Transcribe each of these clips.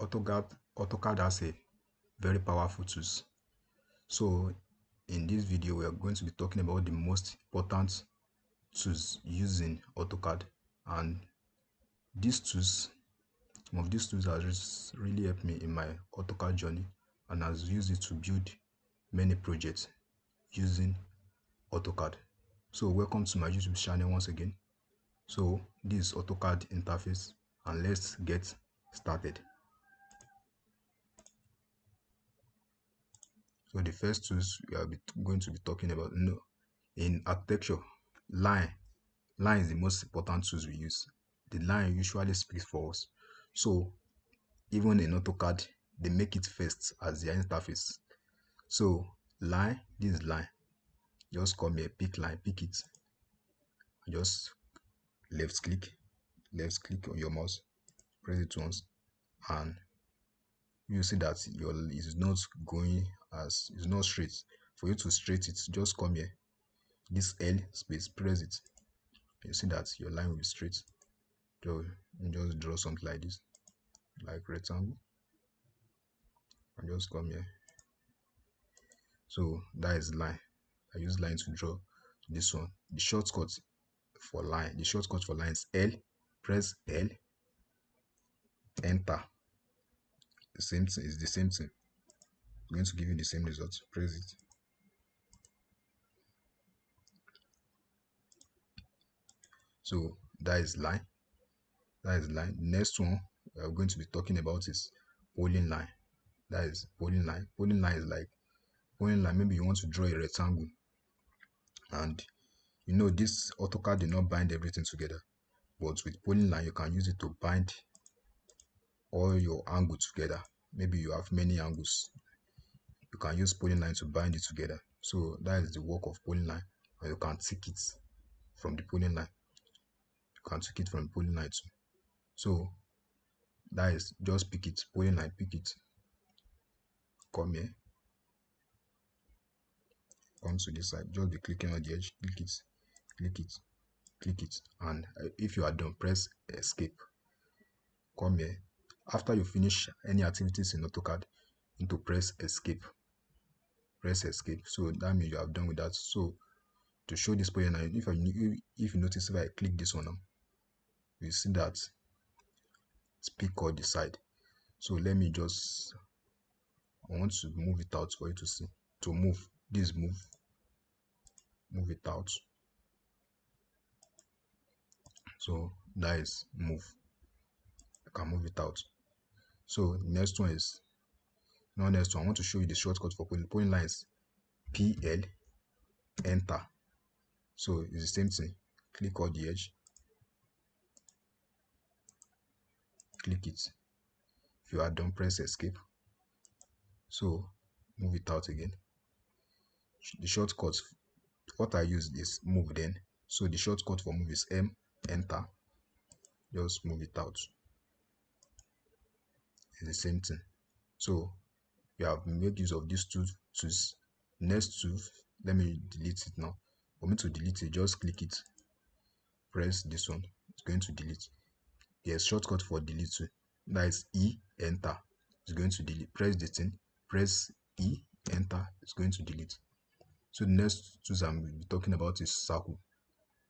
AutoCAD has a very powerful tools. So in this video, we are going to be talking about the most important tools using AutoCAD, and some of these tools has really helped me in my AutoCAD journey, and has used it to build many projects using AutoCAD. So welcome to my YouTube channel once again. So this is AutoCAD interface, and let's get started. So the first tools we are going to be talking about, in architecture, line is the most important tools we use. The line usually speaks for us. So even in AutoCAD, they make it first as their interface. So line, this is line. Just come here, pick line, pick it. Just left click on your mouse, press it once, and you see that your is not going as it's not straight. For you to straight it, just come here, this L space, press it. You see that your line will be straight. So you just draw something like this, like rectangle, and just come here. So that is line. I use line to draw this one. The shortcut for line is L. Press L, enter. The same thing is the same thing. I'm going to give you the same result. Press it. So that is line. The next one we are going to be talking about is polyline. That is polyline. Polyline is like maybe you want to draw a rectangle, and you know this AutoCAD did not bind everything together, but with polyline you can use it to bind all your angles together. Maybe you have many angles, you can use polyline to bind it together. So that is the work of polyline, and you can tick it from the polyline. Too. So that is, just pick it, polyline, pick it, come here, come to this side, just be clicking on the edge, click it, and if you are done, press escape. Come here. After you finish any activities in AutoCAD, you need to press escape. So that means you have done with that. So to show this polyline, if you notice, if I click this one now, you see that speak or decide. So let me just, I want to move it out for you to see. To move this, move it out. So that is move. I can move it out. So next one is, I want to show you the shortcut for polyline is PL, enter. So it's the same thing. Click on the edge, click it. If you are done, press escape. So move it out again. The shortcut, what I use is move then. So the shortcut for move is M, enter. Just move it out. It's the same thing. So you have made use of these two tools. Next tool, let me delete it now. For me to delete it, just click it, press this one, it's going to delete. There's shortcut for delete too. That is E, enter. It's going to delete. Press the thing, press E, enter, it's going to delete. So the next tools I'm talking about is circle.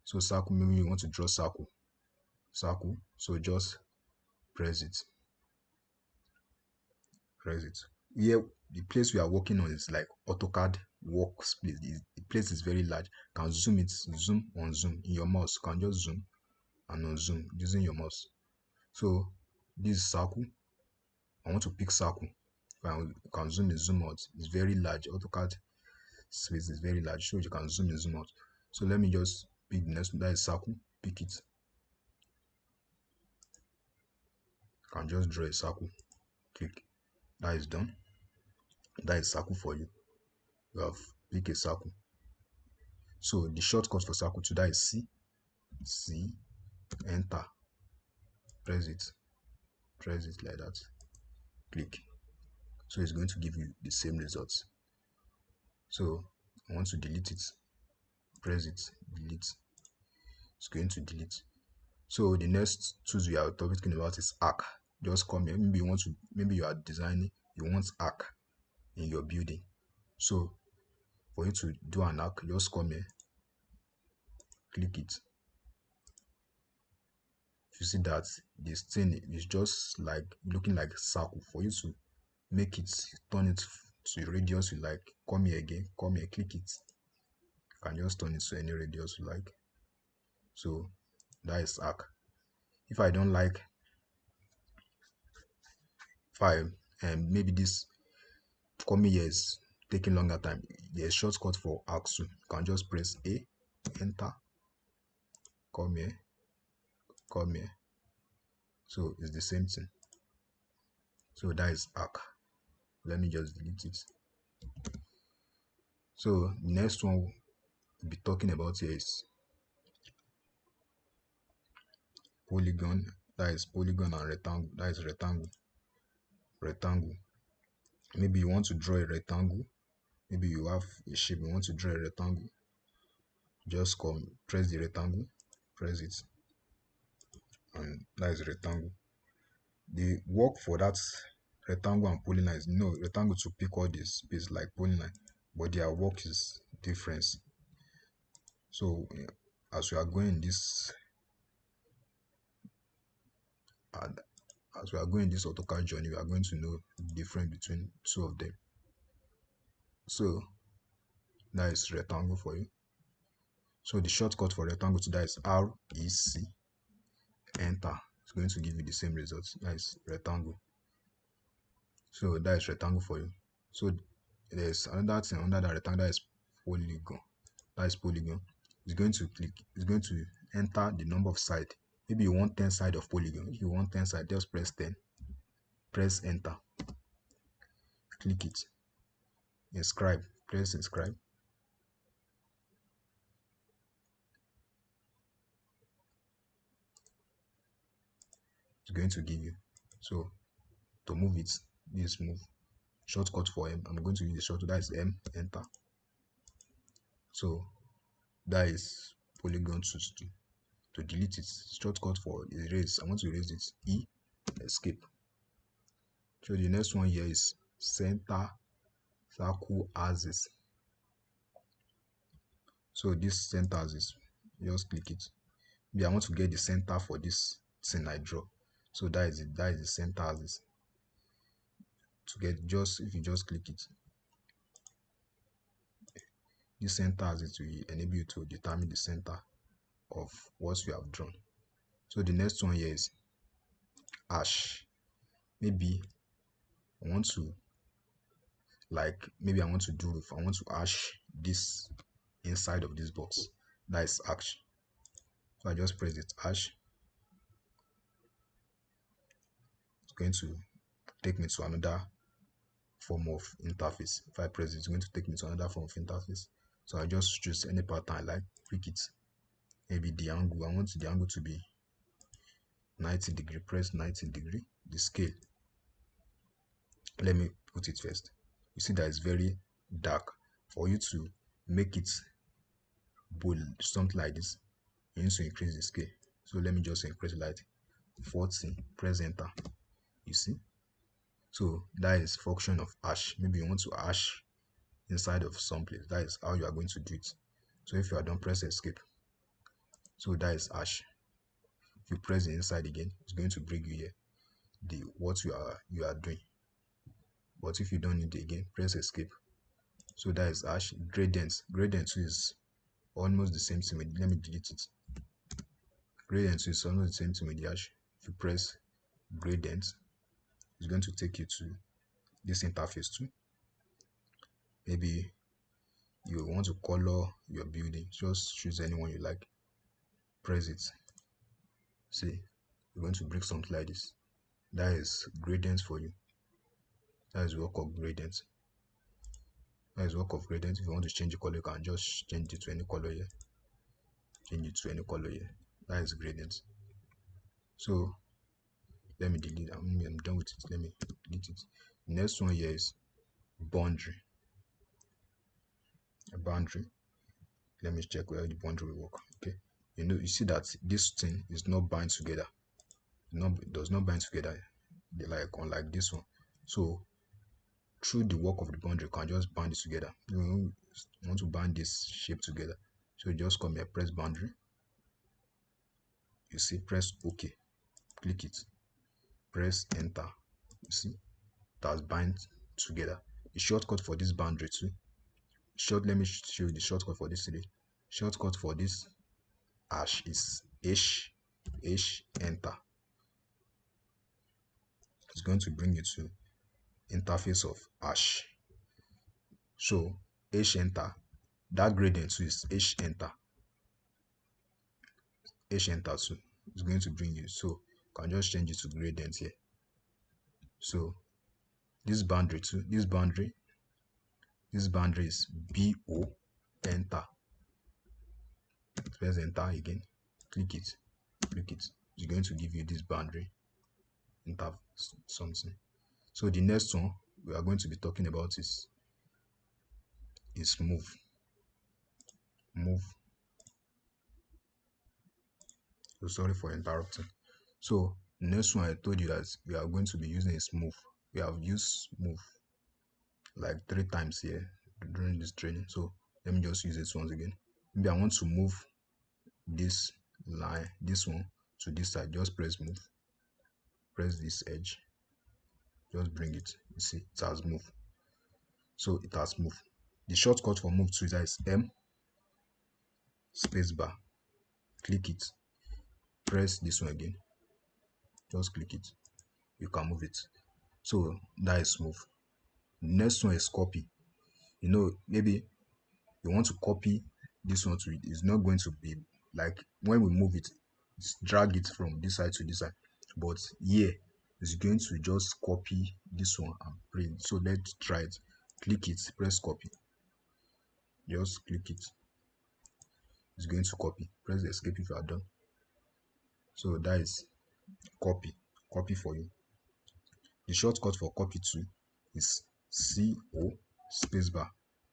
So circle, maybe you want to draw circle. So just press it. Here, the place we are working on is like AutoCAD workspace. The place is very large. You can zoom it, zoom in your mouse. You can just zoom and unzoom using your mouse. So this is circle. I want to pick circle. You can zoom in, zoom out. It's very large. AutoCAD space is very large, so you can zoom in, zoom out. So let me just pick the next one. That is circle. Pick it. You can just draw a circle. Click. That is done. That is circle for you. You have picked a circle. So the shortcut for circle to that is C, enter. Press it like that. Click. So it's going to give you the same results. So I want to delete it. Press it, delete. It's going to delete. So the next tools we are talking about is arc. just come here. Maybe you are designing, you want arc in your building. So for you to do an arc, just come here, click it. You see that this thing is just like looking like a circle. For you to make it, turn it to a radius you like, come here again, come here, click it. You can just turn it to any radius you like. So that is arc. If I don't like, if I maybe this coming here is taking longer time, there's shortcut for arc too. You can just press A, enter, come here, come here. So it's the same thing. So that is arc. Let me just delete it. So next one we'll be talking about here is polygon. That is polygon and rectangle. That is rectangle. Rectangle. Maybe you want to draw a rectangle. Maybe you have a shape, you want to draw a rectangle. Just come, press the rectangle, press it, and that is rectangle. The work for that rectangle and polyline is rectangle to pick all this space like polyline, but their work is different. So as we are going this AutoCAD journey, we are going to know the difference between two of them. So that is rectangle for you. So the shortcut for rectangle to that is REC, enter. It's going to give you the same results. That is rectangle. So that is rectangle for you. So there's another thing under that rectangle, that is polygon. That is polygon. It's going to click, it's going to enter the number of sides. Maybe you want 10 sides of polygon. If you want 10 sides, just press 10, press enter, click it, inscribe, press inscribe. It's going to give you. So to move it, this move, shortcut for M, I'm going to use the shortcut, that is M, enter. So that is polygon choose to delete it, shortcut for erase, I want to erase it, E, escape. So the next one here is center circle axis. So this center axis, just click it. Maybe I want to get the center for this thing I draw. So that is it, that is the center axis. To get, just if you just click it, this center axis will enable you to determine the center of what you have drawn. So the next one here is hash. Maybe I want to, like, maybe I want to do roof, I want to hash this inside of this box. That is hash. So I just press it, hash. It's going to take me to another form of interface. If I press it, it's going to take me to another form of interface. So I just choose any pattern I like, click it. Maybe the angle, I want the angle to be 90 degree, press 90 degree. The scale, let me put it first. You see that it's very dark. For you to make it bold, something like this, you need to increase the scale. So let me just increase light 40, press enter. You see, so that is function of hash. Maybe you want to hash inside of some place. That is how you are going to do it. So if you are done, press escape. So that is hash. If you press the inside again, it's going to bring you here the what you are doing. But if you don't need it again, press escape. So that is hash. Gradient is almost the same thing with, let me delete it. Gradient is almost the same thing with the hash. If you press gradient, it's going to take you to this interface too. Maybe you want to color your building, just choose anyone you like, press it. See, you're going to bring something like this. That is gradient for you. That is work of gradient. That is work of gradient. If you want to change the color, you can just change it to any color here. Change it to any color here. That is gradient. So let me delete. I'm done with it. Let me delete it. Next one here is boundary. A boundary. Let me check where the boundary will work. Okay. You see that this thing is not bind together. It does not bind together. like unlike this one. So through the work of the boundary, you can just band it together. You want to band this shape together, so you just come here, press boundary. You see, press OK, click it, press enter. You see, it has bind together. The shortcut for this boundary too. Let me show you the shortcut for this today. Shortcut for this hash is H enter. It's going to bring you to interface of hash. So H enter, that gradient too is H enter. H enter too is going to bring you. So you can just change it to gradient here. So this boundary too, this boundary is BO enter. Press enter again, click it. It's going to give you this boundary, enter something. So the next one we are going to be talking about is move. So sorry for interrupting. So the next one I told you that we are going to be using is move. We have used move like 3 times here during this training. So let me just use it once again. Maybe I want to move this line, this one to this side. Just press move. Press this edge. Just bring it. You see, it has moved. So it has moved. The shortcut for move to is M spacebar. Click it. Press this one again. Just click it. You can move it. So that is move. Next one is copy. You know, maybe you want to copy this one to it. It's not going to be like when we move it, drag it from this side to this side. But here it's going to just copy this one and print. So let's try it. Click it, press copy. Just click it. It's going to copy. Press escape if you are done. So that is copy for you. The shortcut for copy too is CO spacebar.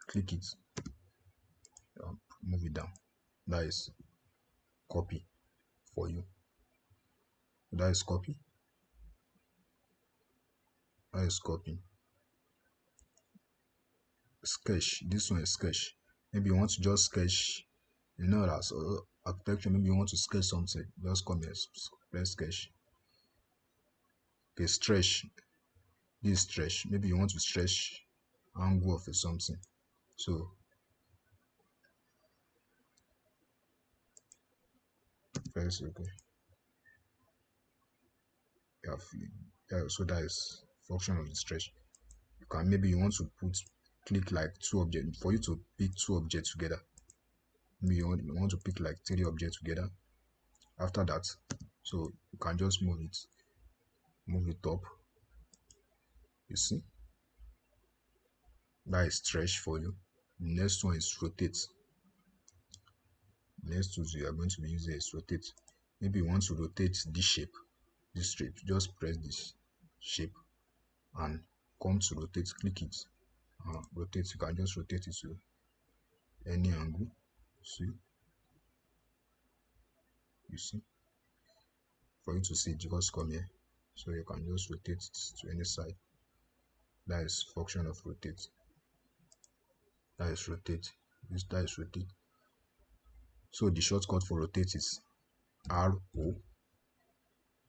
Click it, move it down. That is copy for you. That is copy. That is copy. Sketch. This one is sketch. Maybe you want to just sketch, you know, that's architecture. Maybe you want to sketch something. Just come here, press sketch. Okay, stretch. This is stretch. Maybe you want to stretch angle of something. So press okay. Yeah, so that is function of the stretch. You can, maybe you want to click like 2 objects. For you to pick 2 objects together, maybe you want to pick like 3 objects together. After that, so you can just move it up. You see, that is stretch for you. Next one is rotate. Next tools you are going to be using is rotate. Maybe you want to rotate this shape, just press this shape and come to rotate. Click it, rotate. You can just rotate it to any angle. See, you see, for you to see it, just come here. So you can just rotate it to any side. That is function of rotate. That is rotate. That is rotate. So the shortcut for rotate is RO,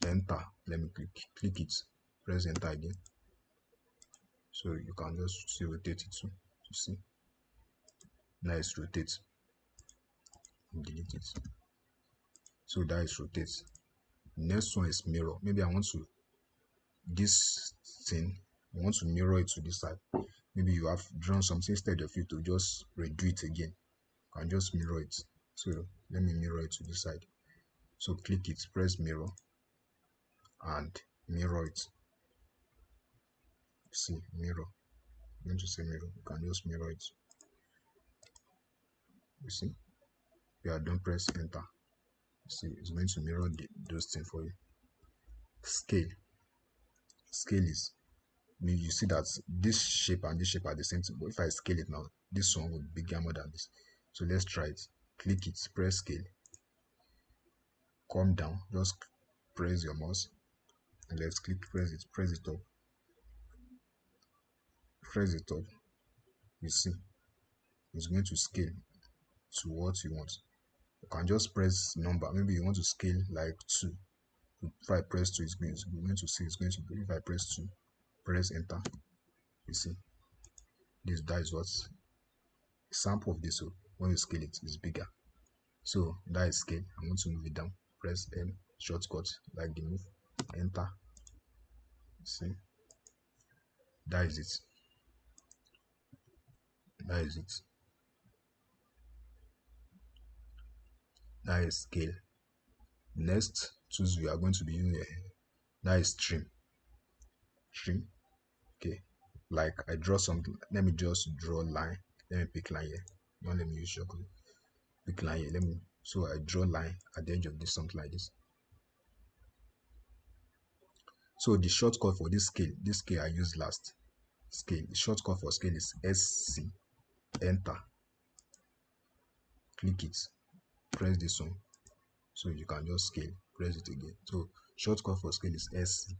enter. Let me click it, press enter again. So you can just see rotate it too. You see, that is rotate. Delete it. So that is rotate. Next one is mirror. Maybe I want to this thing, I want to mirror it to this side. Maybe you have drawn something, instead of you to just redo it again, you can just mirror it. So let me mirror it to this side. So click it, press mirror and mirror it. See, mirror. I'm going to say mirror. You can just mirror it. You see, you are done. Press enter. See, it's going to mirror those things for you. Scale. Scale is, you see that this shape and this shape are the same thing, but if I scale it now, this one will be bigger more than this. So let's try it. Click it, press scale, come down, just press your mouse, and left click, press it up, press it up. You see, it's going to scale to what you want. You can just press number. Maybe you want to scale like 2. If I press 2, it's going to see it's going to be. If I press 2, press enter. You see, that is what sample of this. So when you scale it, it's bigger. So that is scale. I want to move it down. Press M, shortcut like the move, enter. See, that is it. That is it. That is scale. Next tools we are going to be using here, that is trim. Okay, like I draw something. Let me just draw a line. Let me pick line here. Don't let me use shortcut. Pick line here. So I draw line at the edge of this, something like this. So the shortcut for this scale I used last. The shortcut for scale is SC. Enter. Click it. Press this one. So you can just scale. Press it again. So shortcut for scale is SC.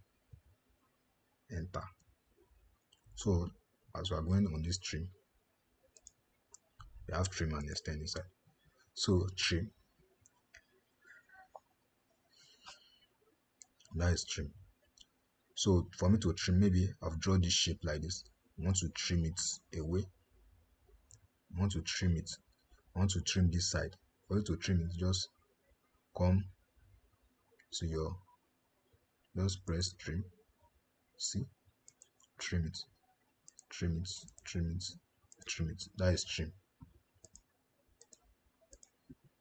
Enter. So as we are going on this trim, we have trim and extend inside. So trim, that is trim. So for me to trim, maybe I've drawn this shape like this. I want to trim it away. I want to trim it. I want to trim this side. For you to trim it, just come to your, just press trim. See, trim it, trim it, trim it, trim it. That is trim.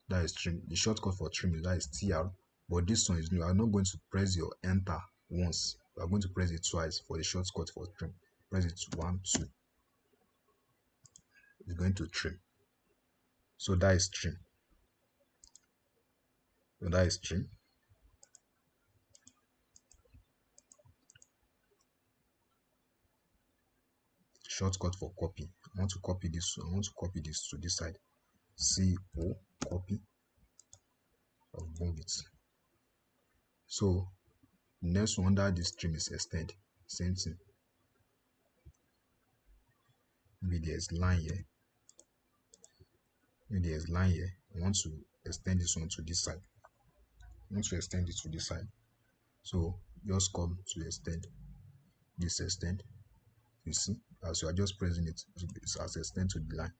That is trim. The shortcut for trim, that is TR. But this one is new. I'm not going to press your enter once. We are going to press it twice for the shortcut for trim. Press it 1, 2. It's going to trim. So that is trim. So that is trim. Shortcut for copy. I want to copy this. I want to copy this to this side. CO, copy. I'll move it. So next one under this trim is extend. Same thing. Maybe there's line here. Maybe there's line here. I want to extend this one to this side. I want to extend it to this side. So just come to extend. This extend. You see, as you are just pressing it, it's as extend to the line.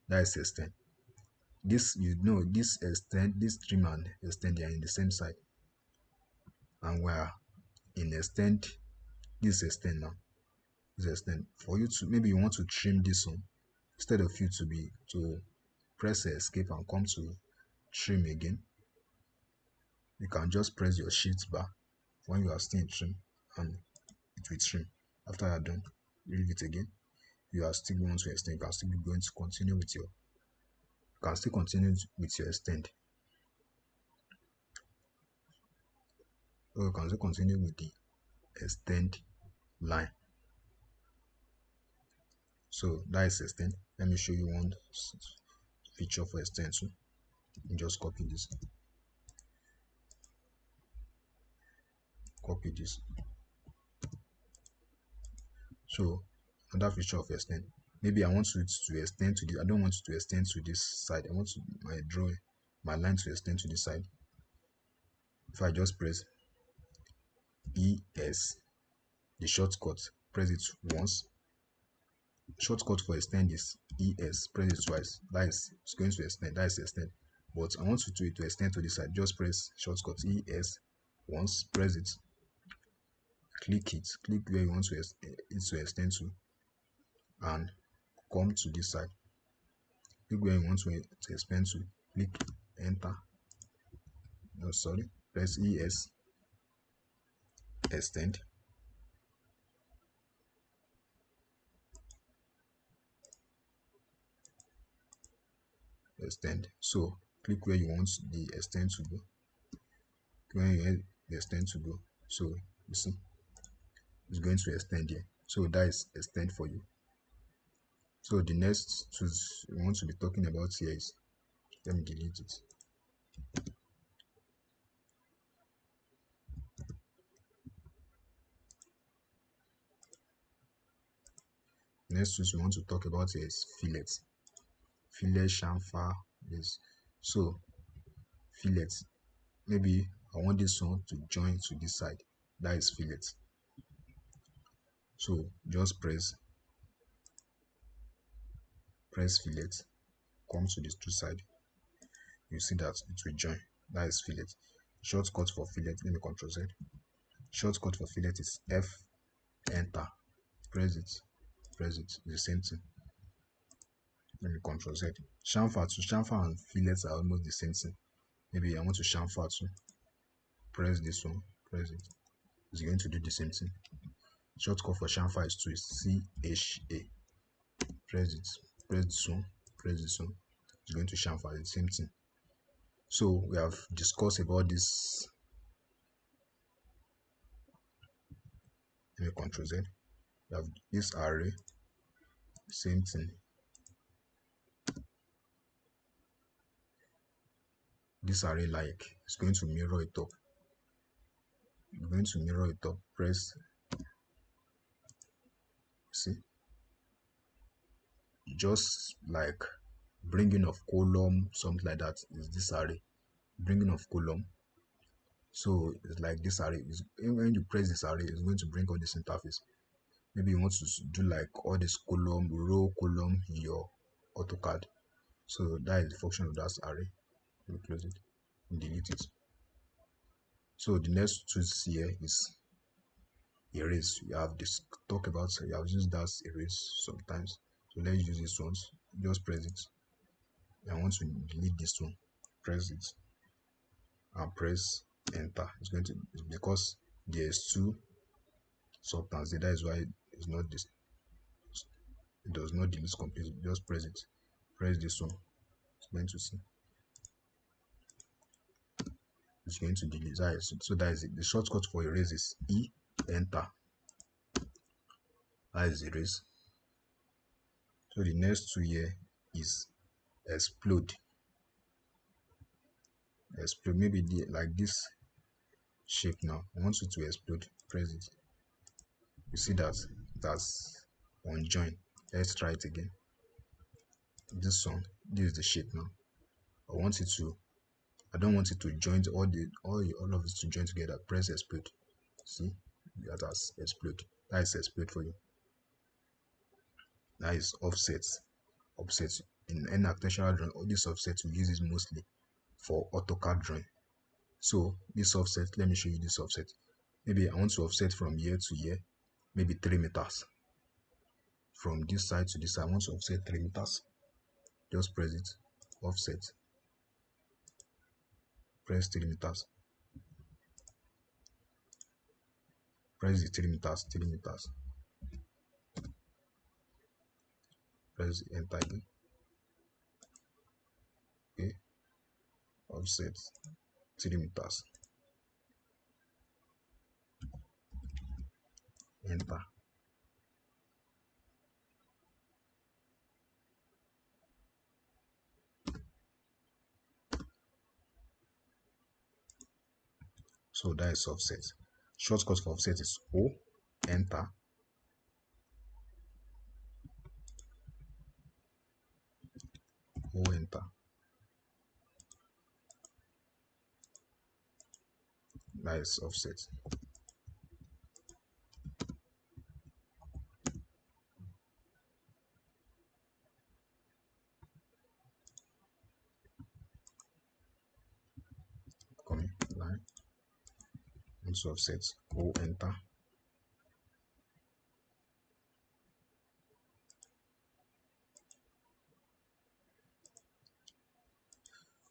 That is extend. This, you know, this extend, this trim and extend, they are in the same side. And we are in extend. This extend now. This extend. For you to, maybe you want to trim this one, instead of you to press escape and come to trim again, you can just press your shift bar when you are still in trim and it will trim. After you are done, you leave it again. You are still going to extend. You can still be going to continue with your, extend. So you can still continue with the extend line. So that is extend. Let me show you one feature for extend too. Just copy this. Copy this. So another feature of extend. Maybe I want to extend to this. I don't want to extend to this side. I want my line to extend to this side. If I just press ES, the shortcut, press it once. Shortcut for extend is ES, press it twice. That is, it's going to extend. That is extend. But I want to extend to this side. Just press shortcut ES once, press it, click it, click where you want to extend to, and come to this side. Click where you want to expand to, click enter. No, sorry, press ES, extend. Extend. So click where you want the extend to go. Where you want the extend to go. So you see, it's going to extend here. So that is extend for you. So the next tools we want to be talking about here is, let me delete it. next tools we want to talk about here is fillet. Fillet, chamfer, this. So fillet, maybe I want this one to join to this side. That is fillet. So just press fillet, come to these two sides. You see that it will join. That is fillet. Shortcut for fillet, let me control Z. Shortcut for fillet is F, enter. Press it, it's the same thing. Let me control Z. Chamfer to chamfer and fillets are almost the same thing. Maybe I want to chamfer too. Press this one, press it. It's going to do the same thing. Shortcut for chamfer is to CHA. Press it, press this one, press this one. It's going to chamfer, the same thing. So we have discussed about this. Let me control Z. We have this array, same thing. This array like it's going to mirror it up. You're going to mirror it up. Press. See, just like bringing of column, something like that is this array. Bringing of column. So it's like this array is when you press this array, it's going to bring all this interface. Maybe you want to do like all this column, row column in your AutoCAD. So that is the function of that array. Let me close it, delete it. So the next tools here is erase. You have this talk about, you have used that erase sometimes. So let's use this one. Just press it. I want to delete this one. Press it and press enter. It's going to, because there's two substance there, that is why it's not this, it does not delete completely. Just press it. Press this one. It's going to see. It's going to delete. That is, so that is it. The shortcut for erase is E, enter. That is erase. So the next two here is explode. Explode, maybe like this shape now. I want you to explode. Press it. You see that that's unjoined. Let's try it again. This one, this is the shape now. I don't want it to join all of it to join together. Press explode. See, that has explode. That is explode for you. That is offset. Offset in any architectural drawing, all this offset we use it mostly for AutoCAD drawing. So this offset, let me show you this offset. Maybe I want to offset from here to here, maybe 3 meters. From this side to this side, I want to offset 3 meters. Just press it, offset. Press 3 meters. Press the 3 meters, 3 meters. Press enter again. Okay. Offset 3 meters. Enter. So that is offset. Shortcut for offset is O, enter. O, enter. That is offset. Coming line. Also offset. O, enter.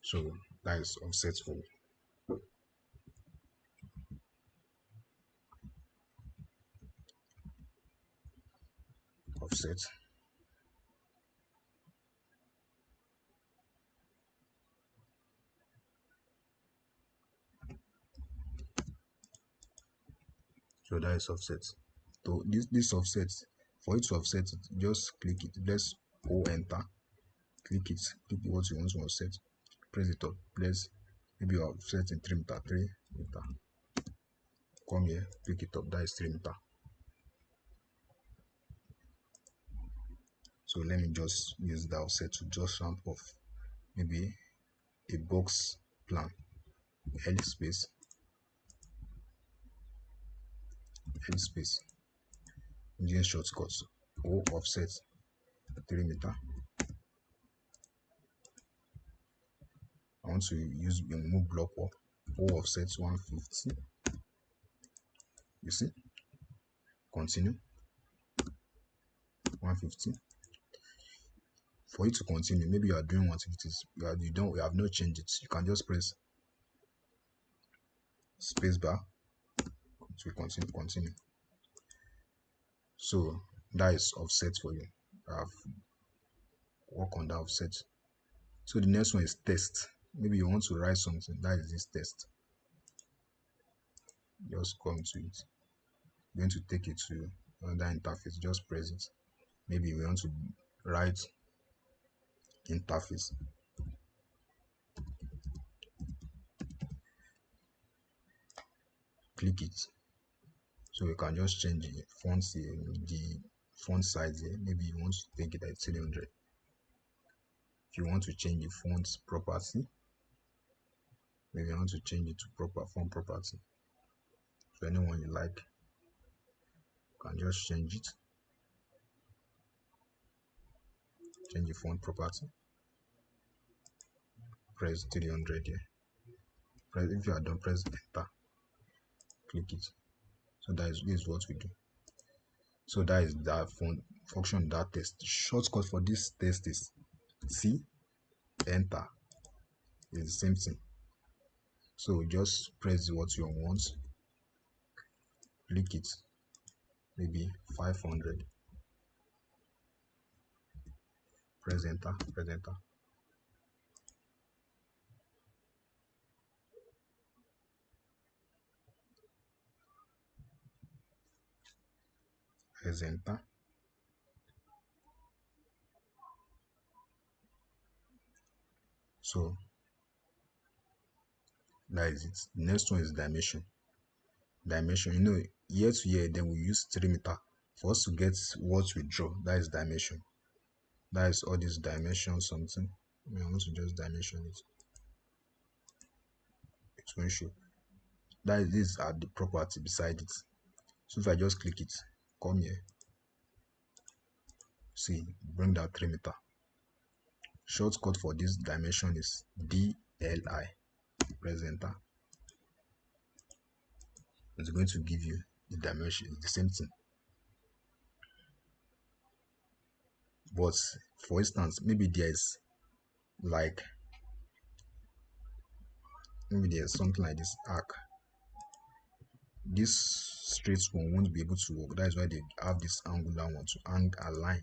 So that is offset for offset. So that is offset. So this offset, for it to offset it, just click it. Press O, enter. Click it. Click what you want to offset. Press it up. Press, maybe you are offsetting 3 meter, 3 meter. Come here, pick it up. That is 3 meter. So let me just use the offset to just ramp off maybe a box plan. L space, L space, using shortcuts. O offset 3 meter. I want to use a move block up. O offset 150. You see? Continue. 150. For you to continue, maybe you are doing 150s, you have not changed it. You can just press space bar to continue. So that is offset for you. I've worked on that offset. So the next one is test. Maybe you want to write something. That is this test. Just come to it. You're going to take it to another interface. Just press it. Maybe we want to write interface. Click it. So you can just change the fonts here, the font size here. Maybe you want to take it at 300. If you want to change the font property, maybe you want to change it to proper font property. So anyone you like, you can just change it. Change the font property. Press 300 here. If you are done, press enter. Click it. So this is what we do. So that is that function, that test. Shortcut for this test is C, enter. It's the same thing. So just press what you want. Click it. Maybe 500. Press enter. Press enter. Press enter. So that is it. The next one is dimension. Dimension, you know, year to year, then we use 3 meter for us to get what we draw. That is dimension. That is all this dimension something. I want to just dimension it. It won't show. That is, these are the property beside it. So if I just click it, come here. See, bring that 3 meter. Shortcut for this dimension is DLI. Press enter. It's going to give you the dimension. It's the same thing. But for instance, maybe there's like something like this arc. This straight one won't be able to work. That is why they have this angular one to hang a line.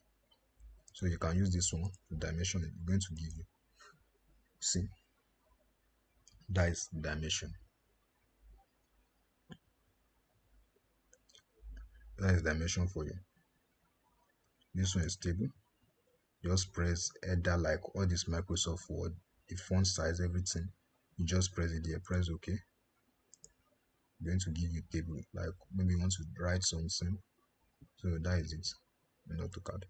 So you can use this one to dimension it. It's going to give you. See, that is dimension. That is dimension for you. This one is stable. Just press header like all this Microsoft Word, the font size, everything. You just press it there, press OK. It's going to give you table, like maybe you want to write something. So that is it in AutoCAD.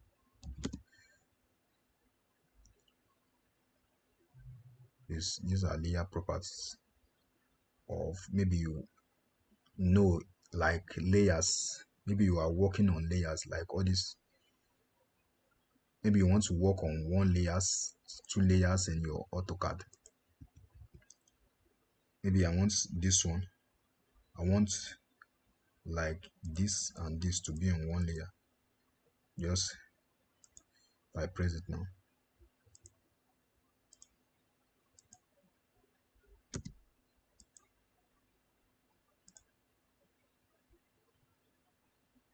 These are layer properties of maybe you know like layers. Maybe you are working on layers like all this. Maybe you want to work on 1 layers, 2 layers in your AutoCAD. Maybe I want this one. I want like this and this to be on 1 layer. Just if I press it now.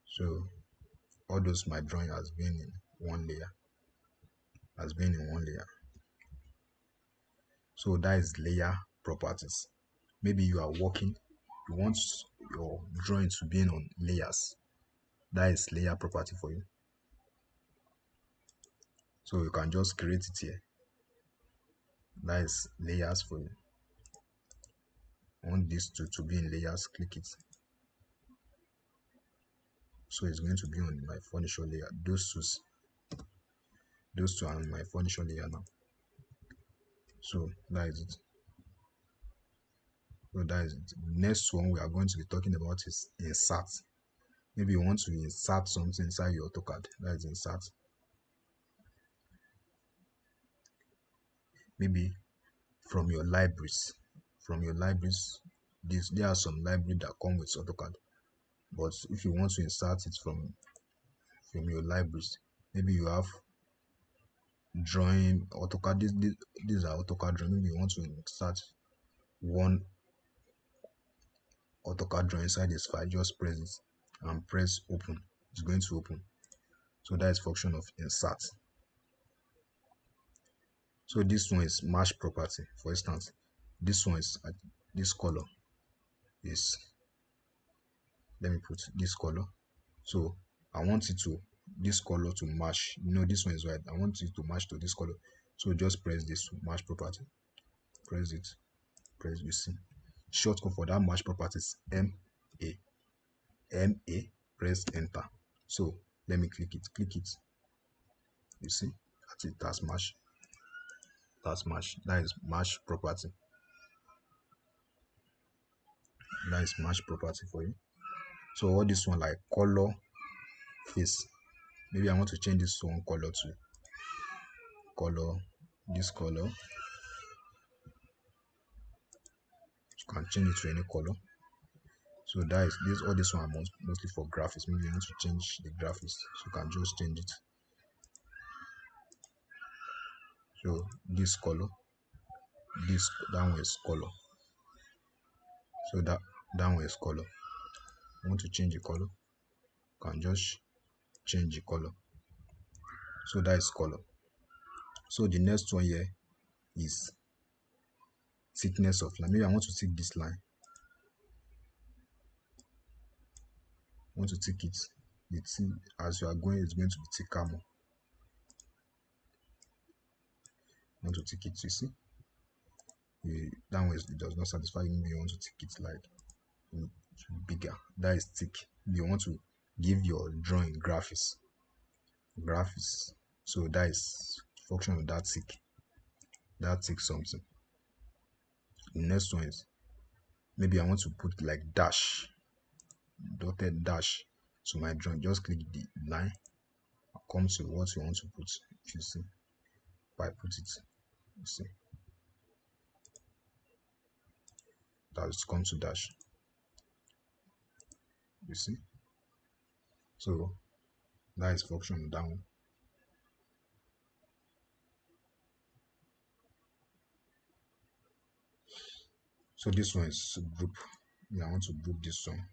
So all those my drawing has been in 1 layer. So that is layer properties. Maybe you are working, you want your drawing to be on layers. That is layer property for you. So you can just create it here. That is layers for you. I want this to be in layers, click it. So it's going to be on my furniture layer. Those two. Those two are my furniture layer now. So that is it. So that is it. Next one we are going to be talking about is insert. Maybe you want to insert something inside your AutoCAD. That is insert. Maybe from your libraries. From your libraries, there are some libraries that come with AutoCAD. But if you want to insert it from your libraries, maybe you have drawing AutoCAD. These are AutoCAD drawing. Maybe you want to insert one AutoCAD drawing inside this file. Just press it and press open. It's going to open. So that is function of insert. So this one is match property. For instance, this one is this color is, let me put this color. So I want it to, this color to match. This one is white. I want it to match to this color. So just press this match property. Press it. Press, you see. Shortcut for that match property is MA. MA. Press enter. So let me click it. Click it. You see, that's it. That's match. That's match. That is match property. That is match property for you. So all this one like color face. Maybe I want to change this one color to color, this color. You can change it to any color. So that is this, all this one are mostly for graphics. Maybe you want to change the graphics, so you can just change it. So this color, that one is color. So that one is color. I want to change the color, you can just change the color. So that is color. So the next one here is thickness of line. Maybe I want to thick this line. I want to thick it. As you are going, it's going to be thicker more. I want to thick it, you see. That one it does not satisfy you. Maybe you want to thick it like bigger. That is thick. You want to give your drawing graphics. So that is function of that thick. That thick something. The next one is maybe I want to put like dash, dotted dash to my drawing. Just click the line, come to what you want to put. If you see, if I put it, you see, that's come to dash. You see, so that is function down. So this one is group. Yeah, I want to group this one.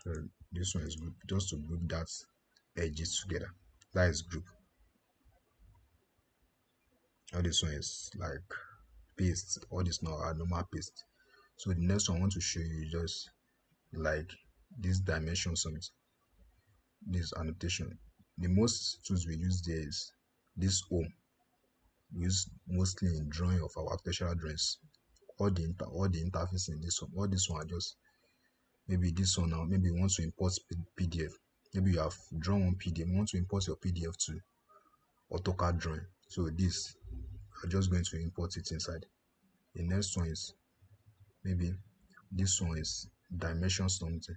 So this one is group, just to group that edges together. That is group. All this one is like paste. All this now are normal paste. So the next one I want to show you just like this dimension something, this annotation. The most tools we use there is this home. We use mostly in drawing of our architectural drawings. All the interface in this one. All this one are just, maybe this one now. Maybe you want to import PDF. Maybe you have drawn one PDF. You want to import your PDF to AutoCAD drawing. So this, you're just going to import it inside. The next one is maybe this one is dimension something.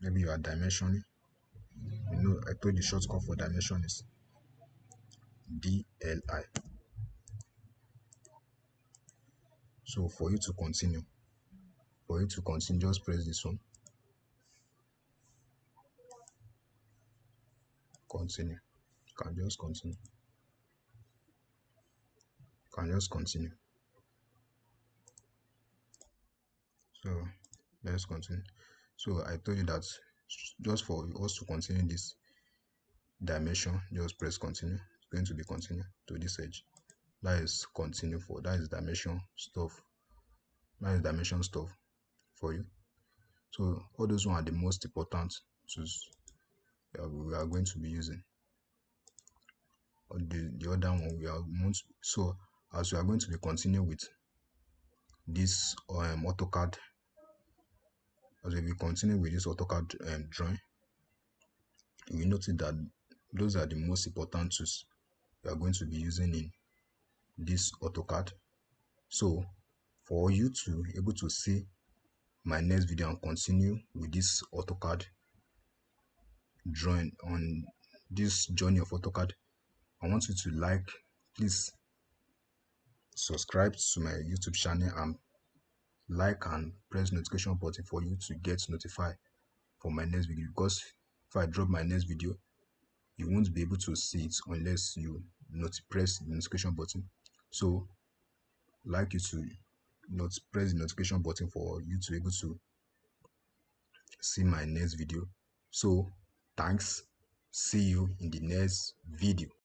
Maybe you are dimensioning. I told you shortcut for dimension is DLI. So for you to continue, just press this one. Continue. You can just continue. So let's continue. So I told you that just for us to continue this dimension, just press continue. It's going to be continue to this edge. That is continue for, that is dimension stuff. That is dimension stuff for you. So all those one are the most important tools we are going to be using. or the other one we are going to, so as we are going to be continuing with this AutoCAD, as we will continue with this AutoCAD drawing, you will notice that those are the most important tools we are going to be using in this AutoCAD. So for you to be able to see my next video and continue with this AutoCAD drawing on this journey of AutoCAD, I want you to please subscribe to my YouTube channel and like and press notification button for you to get notified for my next video, because if I drop my next video, you won't be able to see it unless you press the notification button. So like you to not press the notification button for you to be able to see my next video. So thanks, see you in the next video.